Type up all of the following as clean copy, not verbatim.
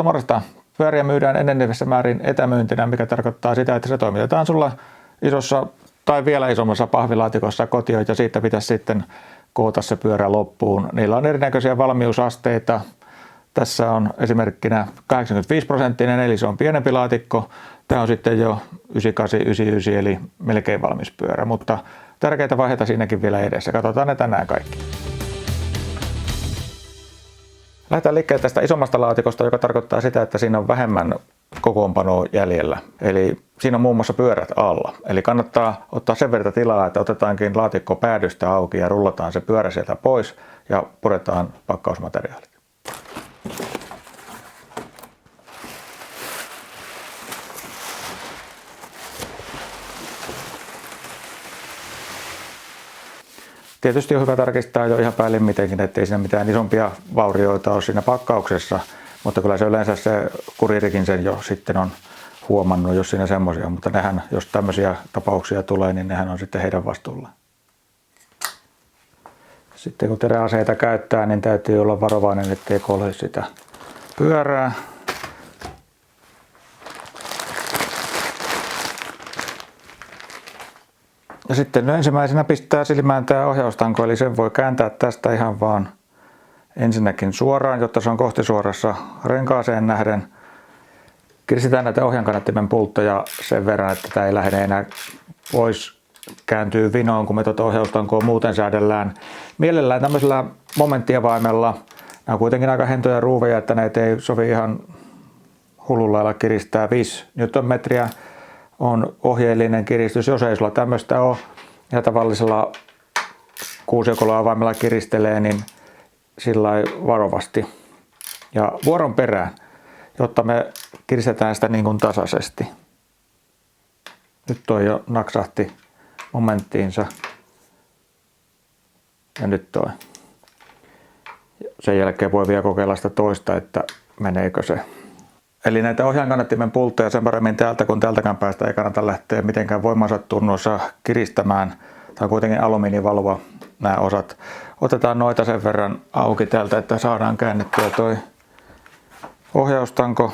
Morjesta. Pyöriä myydään enenevissä määrin etämyyntinä, mikä tarkoittaa sitä, että se toimitetaan sulla isossa tai vielä isommassa pahvilaatikossa kotiin ja siitä pitäisi sitten koota se pyörä loppuun. Niillä on erinäköisiä valmiusasteita. Tässä on esimerkkinä 85%, eli se on pienempi laatikko. Tämä on sitten jo 98, 99, eli melkein valmis pyörä, mutta tärkeitä vaiheita siinäkin vielä edessä. Katsotaan ne tänään kaikki. Lähdetään liikkeelle tästä isommasta laatikosta, joka tarkoittaa sitä, että siinä on vähemmän kokoonpanoa jäljellä. Eli siinä on muun muassa pyörät alla. Eli kannattaa ottaa sen verran tilaa, että otetaankin laatikko päädystä auki ja rullataan se pyörä sieltä pois ja puretaan pakkausmateriaalit. Tietysti on hyvä tarkistaa jo ihan päällimmitäkin, ettei siinä mitään isompia vaurioita ole siinä pakkauksessa, mutta kyllä se yleensä se kuriirikin sen jo sitten on huomannut, jos siinä semmoisia, mutta nehän, jos tämmöisiä tapauksia tulee, niin nehän on sitten heidän vastuulla. Sitten kun teräaseita käyttää, niin täytyy olla varovainen, ettei kolhe sitä pyörää. Ja sitten ensimmäisenä pistää silmään tämä ohjaustanko, eli sen voi kääntää tästä ihan vaan ensinnäkin suoraan, jotta se on kohtisuorassa renkaaseen nähden. Kiristetään näitä ohjankannattimen pultteja sen verran, että tämä ei lähde enää pois kääntyy vinoon, kun me tuota ohjaustankoa muuten säädellään. Mielellään tämmöisellä momenttiavaimella. Nämä on kuitenkin aika hentoja ruuveja, että näitä ei sovi ihan hullulla lailla kiristää. 5 Nm on ohjeellinen kiristys, jos ei sulla tämmöistä ole ja tavallisella kuusiokoloavaimella kiristelee, niin sillä varovasti ja vuoron perään, jotta me kiristetään sitä niin kuin tasaisesti. Nyt toi jo naksahti momenttiinsa ja nyt toi. Sen jälkeen voi vielä kokeilla sitä toista, että meneekö se. Eli näitä ohjaankannattimen pultteja sen paremmin täältä kuin tältäkään päästä ei kannata lähteä mitenkään voimansa tunnoissa kiristämään. Tämä on kuitenkin alumiinivalua nämä osat. Otetaan noita sen verran auki täältä, että saadaan käännettyä toi ohjaustanko.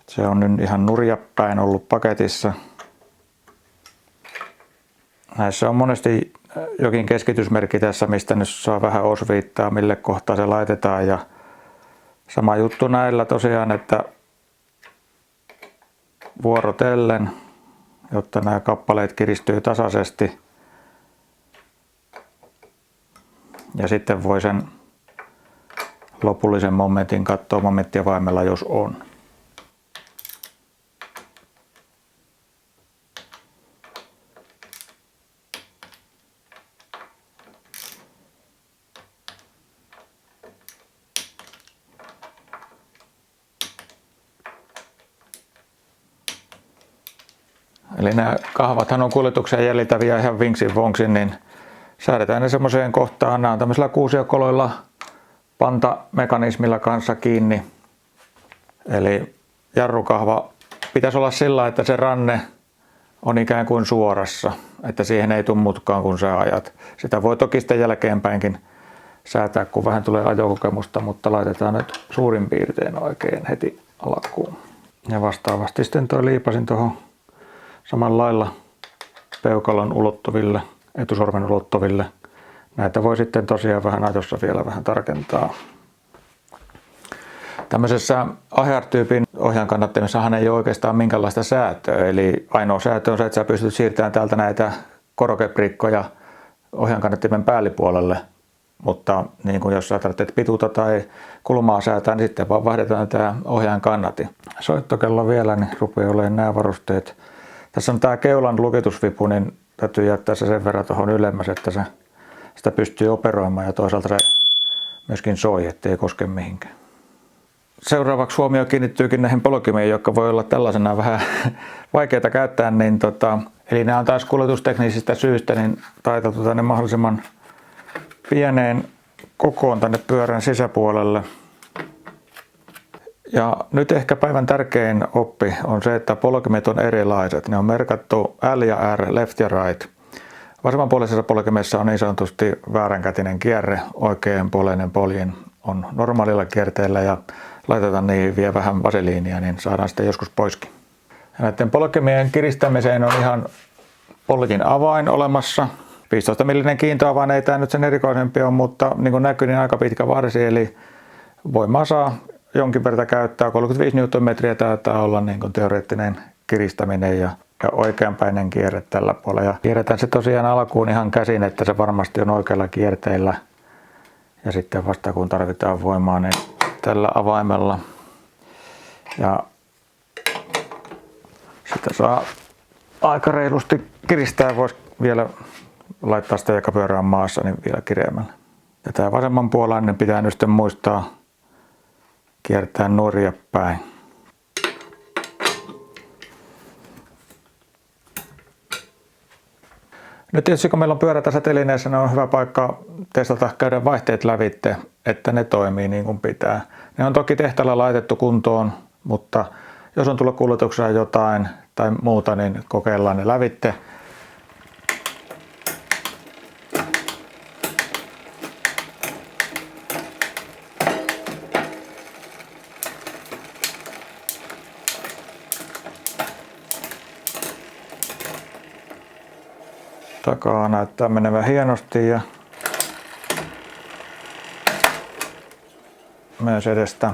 Se on nyt ihan nurjapäin ollut paketissa. Näissä on monesti jokin keskitysmerkki tässä, mistä nyt saa vähän osviittaa, mille kohtaa se laitetaan. Ja sama juttu näillä tosiaan, että vuorotellen, jotta nämä kappaleet kiristyy tasaisesti. Ja sitten voi sen lopullisen momentin katsoa momenttiavaimella, jos on. Eli nämä kahvathan on kuljetuksen jäljiltäviä ihan vinksin vonksin, niin säädetään ne semmoiseen kohtaan. Nämä on tämmöisillä kuusiokoloilla pantamekanismilla kanssa kiinni. Eli jarrukahva pitäisi olla sillä, että se ranne on ikään kuin suorassa, että siihen ei tule mutkaan kun sä ajat. Sitä voi toki sitten jälkeenpäinkin säätää, kun vähän tulee ajokokemusta, mutta laitetaan nyt suurin piirtein oikein heti alkuun. Ja vastaavasti sitten tuo liipasin tuohon samalla lailla peukalon ulottuville, etusormen ulottuville. Näitä voi sitten tosiaan vähän ajossa vielä vähän tarkentaa. Tämmöisessä Aheart-tyypin ohjaankannattimissahan ei ole oikeastaan minkäänlaista säätöä. Eli ainoa säätö on se, että sä pystyt siirtämään täältä näitä korokeprikkoja ohjaankannattimen päällipuolelle. Mutta niin kuin jos sä tarvitset pituutta tai kulmaa säätää, niin sitten vaan vaihdetaan tämä ohjaankannatti. Soittokello vielä, niin rupeaa olemaan nämä varusteet. Tässä on tämä keulan lukitusvipu, niin täytyy jättää se sen verran tuohon ylemmäs, että sitä pystyy operoimaan ja toisaalta se myöskin soi, ettei koske mihinkään. Seuraavaksi huomio kiinnittyykin näihin polkimiin, jotka voi olla tällaisena vähän vaikeita käyttää. Niin eli nämä on taas kuljetusteknisistä syistä niin taiteltu tänne mahdollisimman pieneen kokoon tänne pyörän sisäpuolelle. Ja nyt ehkä päivän tärkein oppi on se, että polkimet on erilaiset. Ne on merkattu L ja R, left ja right. Vasemmanpuoleisessa polkimessa on niin sanotusti vääränkätinen kierre, oikeanpuoleinen poljin on normaalilla kierteellä ja laitetaan niihin vielä vähän vaseliinia, niin saadaan sitten joskus poiskin. Ja näiden polkimien kiristämiseen on ihan polkin avain olemassa. 15 millinen kiintoavain ei tämä nyt sen erikoisempi ole, mutta niin kuin näkyy, niin aika pitkä varsi, eli voimaa saa jonkin verran käyttää. 35 Nm taitaa olla niin kuin teoreettinen kiristäminen ja oikeanpäinen kierre tällä puolella. Ja kierretään se tosiaan alkuun ihan käsin, että se varmasti on oikealla kierteillä. Ja sitten vasta kun tarvitaan voimaa, niin tällä avaimella. Ja sitä saa aika reilusti kiristää, voisi vielä laittaa sitä, joka pyörää maassa, niin vielä kireämmällä. Ja tämä vasemmanpuolainen pitää nyt sitten muistaa kiertää nuoria päin. Nyt tietysti kun meillä on pyörä tässä telineessä, niin on hyvä paikka testata käydä vaihteet lävitte, että ne toimii niin kuin pitää. Ne on toki tehtaalla laitettu kuntoon, mutta jos on tullut kuljetuksessa jotain tai muuta, niin kokeillaan ne lävitte. Takaa näyttää menevän hienosti ja myös edestä.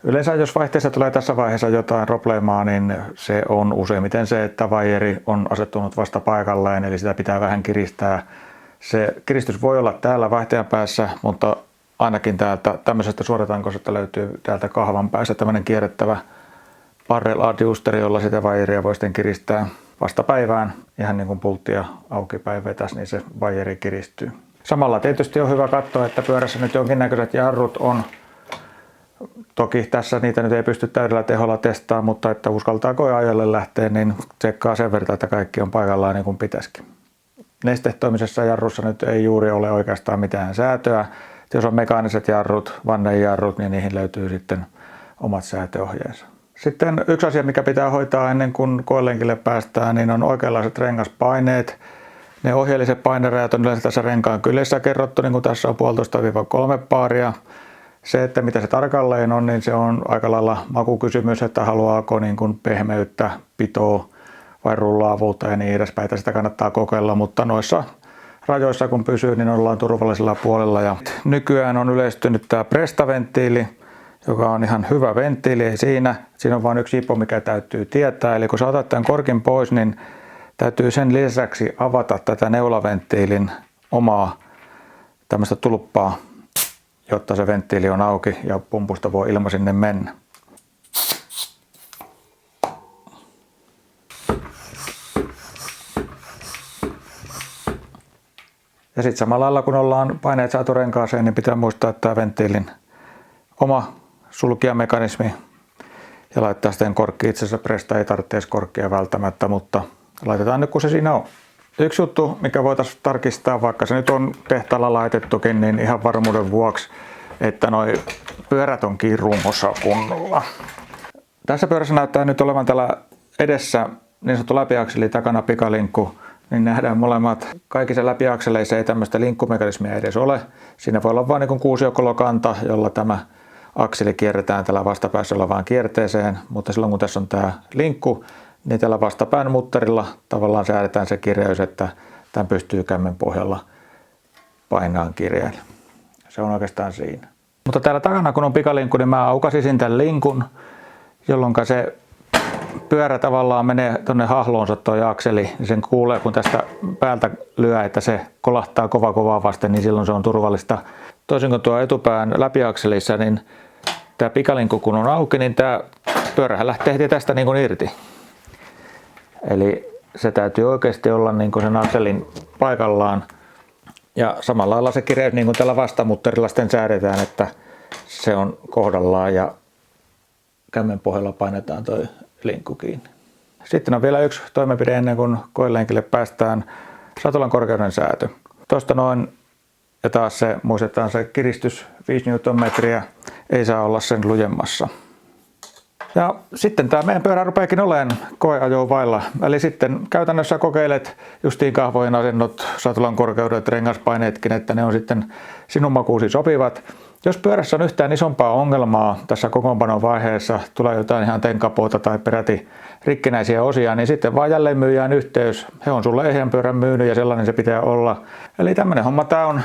Yleensä jos vaihteessa tulee tässä vaiheessa jotain probleemaa, niin se on useimmiten se, että vaijeri on asettunut vasta paikalleen, eli sitä pitää vähän kiristää. Se kiristys voi olla täällä vaihtajan päässä, mutta ainakin täältä tämmöisestä suoratankoisesta löytyy täältä kahvan päässä tämmöinen kierrettävä barrel adjuster, jolla sitä vaijeria voi sitten kiristää vastapäivään, ihan niin kuin pulttia auki päin vetäisi, niin se vaijeri kiristyy. Samalla tietysti on hyvä katsoa, että pyörässä nyt jonkinnäköiset jarrut on. Toki tässä niitä nyt ei pysty täydellä teholla testaamaan, mutta että uskaltaako ajolle lähteä, niin tsekkaa sen verran, että kaikki on paikallaan niin kuin pitäisikin. Nestetoimisessa jarrussa nyt ei juuri ole oikeastaan mitään säätöä. Jos on mekaaniset jarrut, vannejarrut, niin niihin löytyy sitten omat säätöohjeensa. Sitten yksi asia, mikä pitää hoitaa ennen kuin koelenkille päästään, niin on oikeanlaiset rengaspaineet. Ne ohjeelliset painerajat on yleensä tässä renkaan kyljessä kerrottu, niin kuin tässä on 1,5–3 paaria. Se, että mitä se tarkalleen on, niin se on aika lailla makukysymys, että haluaako niin kuin pehmeyttä, pitoa vai rullaavuutta ja niin edespäin. Sitä kannattaa kokeilla, mutta noissa rajoissa kun pysyy, niin ollaan turvallisella puolella. Ja nykyään on yleistynyt tämä prestaventtiili, joka on ihan hyvä venttiili, ei siinä. Siinä on vain yksi jipo, mikä täytyy tietää. Eli kun sä otat tämän korkin pois, niin täytyy sen lisäksi avata tätä neulaventtiilin omaa tämmöistä tulppaa, jotta se venttiili on auki ja pumpusta voi ilma sinne mennä. Ja sitten samalla lailla kun ollaan paineet saatu renkaaseen, niin pitää muistaa, että tämä venttiilin oma sulkijamekanismi ja laittaa sitten korkki. Itse asiassa presta ei tarvitse korkkia välttämättä, mutta laitetaan nyt kun se siinä on. Yksi juttu, mikä voitaisiin tarkistaa, vaikka se nyt on tehtaalla laitettukin, niin ihan varmuuden vuoksi, että noi pyörät on rungossa kunnolla. Tässä pyörässä näyttää nyt olevan tällä edessä niin sanottu läpiakseli, takana pikalinkku, niin nähdään molemmat. Kaikissa läpiakseleissa ei tämmöistä linkkumekanismia edes ole. Siinä voi olla vain niin kuusiokolokanta, jolla tämä akseli kierretään tällä vastapäässä olevaan kierteeseen, mutta silloin kun tässä on tämä linkku, niin tällä vastapään mutterilla tavallaan säädetään se kireys, että tämän pystyy kämmen pohjalla painaan kireellä. Se on oikeastaan siinä. Mutta täällä takana kun on pikalinkku, niin mä aukasisin tämän linkun, jolloin se pyörä tavallaan menee tuonne hahloonsa toi akseli, niin sen kuulee kun tästä päältä lyö, että se kolahtaa kovaa vasten, niin silloin se on turvallista. Toisin kuin tuo etupään läpiakselissa, niin tämä pikalinkku kun on auki, niin tämä pyörähän lähtee heti tästä niin kuin irti. Eli se täytyy oikeasti olla niin kuin sen akselin paikallaan. Ja samalla lailla se kireys niin kuin tällä vastamutterilla sitten säädetään, että se on kohdallaan ja kämmen pohjalla painetaan toi linkku kiinni. Sitten on vielä yksi toimenpide ennen kuin koelenkille päästään, satulan korkeuden säätö. Tuosta noin, ja taas se, muistetaan se kiristys 5 Nm, ei saa olla sen lujemmassa. Ja sitten tämä meidän pyörä rupeakin olemaan koeajoa vailla. Eli sitten käytännössä kokeilet justiin kahvojen asennot, satulan korkeudet, rengaspaineetkin, että ne on sitten sinun makuusi sopivat. Jos pyörässä on yhtään isompaa ongelmaa tässä kokoonpanon vaiheessa, tulee jotain ihan tenkapoota tai peräti rikkinäisiä osia, niin sitten vaan jälleen myyjään yhteys. He on sulle ehjän pyörän myynyt ja sellainen se pitää olla. Eli tämmöinen homma tämä on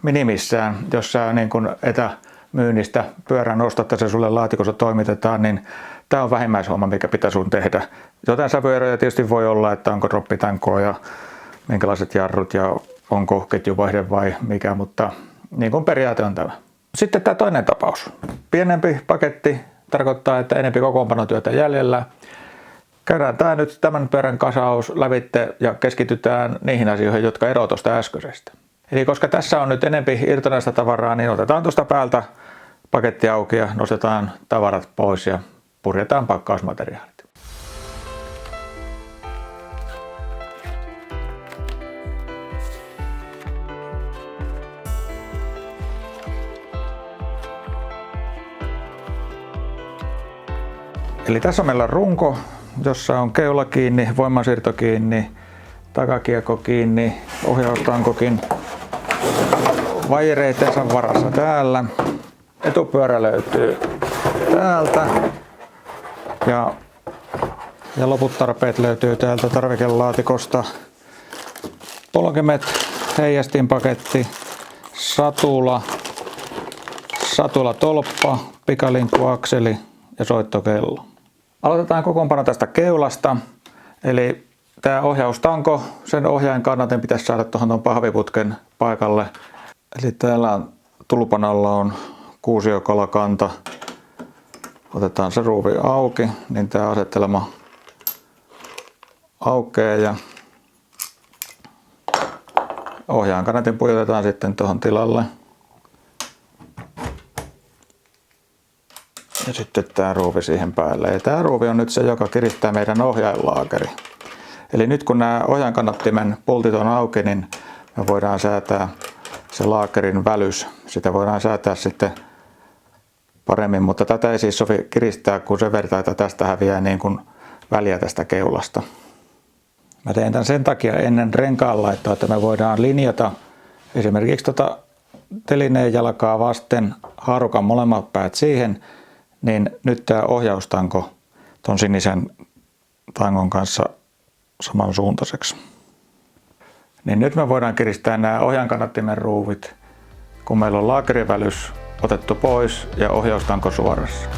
minimissään, jos sä niin kuin etämyynnistä pyörän ostat ja se sulle laatikossa toimitetaan, niin tämä on vähimmäishomma, mikä pitää sun tehdä. Jotain sävyeroja tietysti voi olla, että onko droppitankoa ja minkälaiset jarrut ja onko ketjuvaihde vai mikä, mutta niin kuin periaate on tämä. Sitten tämä toinen tapaus. Pienempi paketti tarkoittaa, että enempi kokoonpanotyötä jäljellä. Käydään tämä nyt tämän pyörän kasaus lävitte ja keskitytään niihin asioihin, jotka eroavat tuosta äskeisestä. Eli koska tässä on nyt enempi irtonaista tavaraa, niin otetaan tuosta päältä paketti auki ja nostetaan tavarat pois ja purjetaan pakkausmateriaalit. Eli tässä on meillä runko, jossa on keula kiinni, voimansiirto kiinni, takakiekko kiinni, ohjaustankokin vaijereitensa varassa täällä. Etupyörä löytyy täältä ja loput tarpeet löytyy täältä tarvikelaatikosta. Polkimet, heijastinpaketti, satulatolppa, pikalinkkuakseli ja soittokello. Aloitetaan kokoonpano tästä keulasta. Eli tämä ohjaustanko, sen ohjaajan kannatin pitäisi saada tuohon pahviputken paikalle. Eli täällä on tulpan alla on kuusiokalakanta. Otetaan se ruuvi auki, niin tämä asettelema aukeaa ja ohjaajan kannatin pujotetaan sitten tuohon tilalle. Ja sitten tämä ruuvi siihen päälle. Ja tämä ruuvi on nyt se, joka kiristää meidän ohjainlaakeri. Eli nyt kun nämä ohjainkannattimen pultit on auki, niin me voidaan säätää se laakerin välys. Sitä voidaan säätää sitten paremmin, mutta tätä ei siis sovi kiristää, kun sen verran, että tästä häviää niin kuin väliä tästä keulasta. Mä teen tämän sen takia ennen renkaanlaittoa, että me voidaan linjata esimerkiksi telineen jalkaa vasten haarukan molemmat päät siihen, niin nyt tämä ohjaustanko ton sinisen tangon kanssa samansuuntaiseksi. Niin nyt me voidaan kiristää nämä ohjaankannattimen ruuvit, kun meillä on laakerivälys otettu pois ja ohjaustanko suorassa.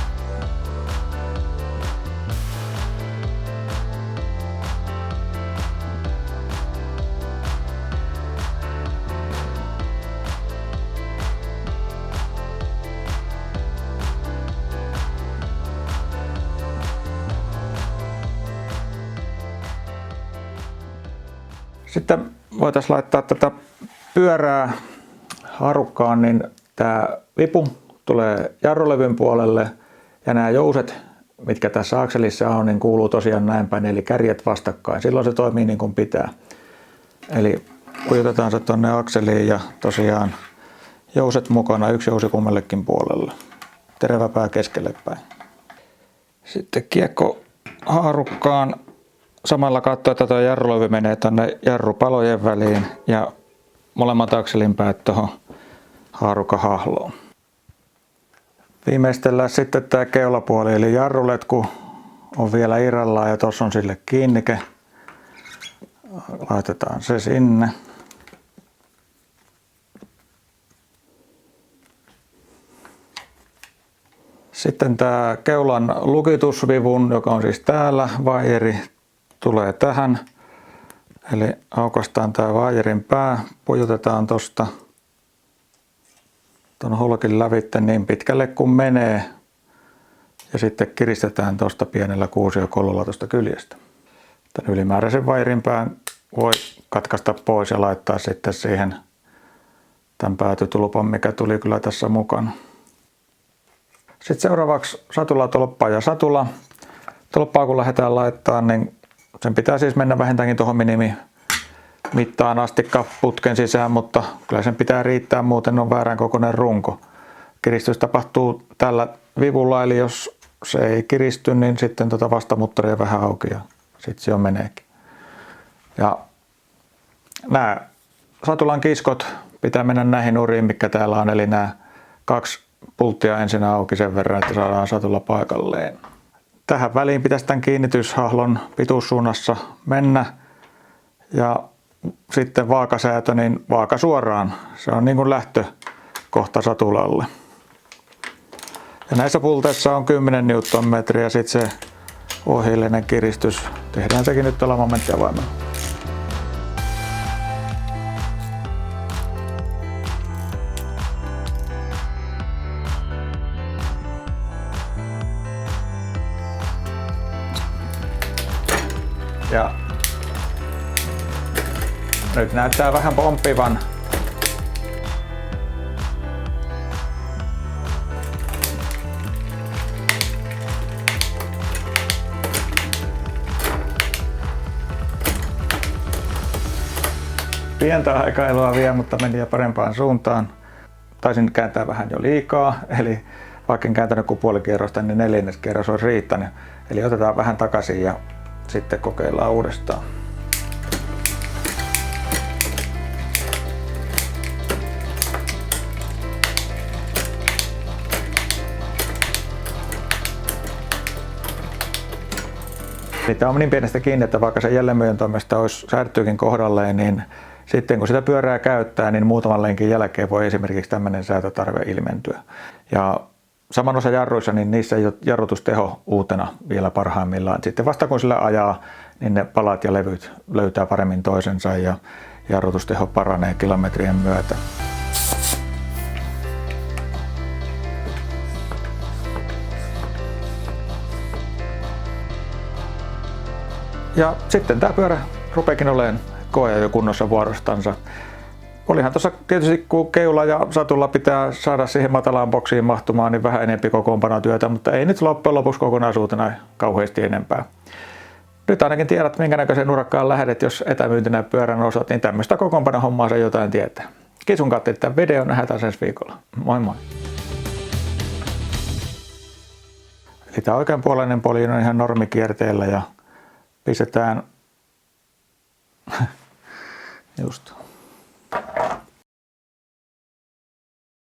Sitten voitaisiin laittaa tätä pyörää haarukkaan, niin tämä vipu tulee jarrulevyn puolelle ja nämä jouset, mitkä tässä akselissa on, niin kuuluu tosiaan näin päin, eli kärjet vastakkain. Silloin se toimii niin kuin pitää. Eli pujutetaan se tuonne akseliin ja tosiaan jouset mukana, yksi jousi kummallekin puolelle. Terävä pää keskelle päin. Sitten kiekko haarukkaan. Samalla katsoa, että tuo jarrulevy menee tuonne jarrupalojen väliin ja molemmat akselin päät tuohon haarukahahloon. Viimeistellään sitten tämä keulapuoli, eli jarruletku on vielä irrallaan ja tuossa on sille kiinnike. Laitetaan se sinne. Sitten tämä keulan lukitusvivun, joka on siis täällä, vaijeri, tulee tähän. Eli aukaistaan tämä vaijerin pää, pujutetaan tuosta tuon holkin lävitte niin pitkälle kuin menee. Ja sitten kiristetään tuosta pienellä kuusiokolulla tuosta kyljestä. Tämän ylimääräisen vaijerin pään voi katkaista pois ja laittaa sitten siihen tämän päätytulpan, mikä tuli kyllä tässä mukana. Sitten seuraavaksi satulatolppa ja satula. Tolppaa kun lähdetään laittamaan, niin sen pitää siis mennä vähintäänkin tuohon minimimittaan asti putken sisään, mutta kyllä sen pitää riittää, muuten on väärän kokoinen runko. Kiristys tapahtuu tällä vivulla, eli jos se ei kiristy, niin sitten vastamuttaria vähän auki ja sitten se on meneekin. Ja nämä satulan kiskot pitää mennä näihin uriin, mikä täällä on, eli nämä 2 pulttia ensin auki sen verran, että saadaan satula paikalleen. Tähän väliin pitäisi tämän kiinnityshahlon pituussuunnassa mennä ja sitten vaakasäätö, niin vaaka suoraan. Se on niin kuin lähtökohta satulalle. Ja näissä pulteissa on 10 Nm ja sitten se ohjeellinen kiristys. Tehdään sekin nyt tällä momenttiavaimella. Ja nyt näyttää vähän pomppivan. Pientä aikailua vielä, mutta meni jo parempaan suuntaan. Taisin kääntää vähän jo liikaa, eli vaikka en kääntänyt kuin puoli kierrosta, niin 4. kerros olisi riittänyt. Eli otetaan vähän takaisin ja sitten kokeillaan uudestaan. Tämä on niin pienestä kiinni, että vaikka se jälleenmyyjän toimesta olisi säädettyykin kohdalleen, niin sitten kun sitä pyörää käyttää, niin muutaman lenkin jälkeen voi esimerkiksi tämmöinen säätötarve ilmentyä. Ja saman osa jarruissa, niin niissä ei ole jarrutusteho uutena vielä parhaimmillaan. Sitten vasta kun sillä ajaa, niin ne palat ja levyt löytää paremmin toisensa ja jarrutusteho paranee kilometrien myötä. Ja sitten tämä pyörä rupeekin olemaan koeajo kunnossa vuorostansa. Olihan tuossa tietysti kun keula ja satulla pitää saada siihen matalaan boksiin mahtumaan, niin vähän enempi kokoonpanotyötä, mutta ei nyt loppujen lopuksi kokonaisuutena kauheasti enempää. Nyt ainakin tiedät, minkä näköisen urakkaan lähdet, jos etämyyntinä pyörän osat, niin tämmöistä kokoonpanohommaa se jotain tietää. Kiitos kun katsoit tämän videon, nähdään ensi viikolla. Moi moi! Eli tämä oikeanpuoleinen poli on ihan normikierteellä ja pistetään just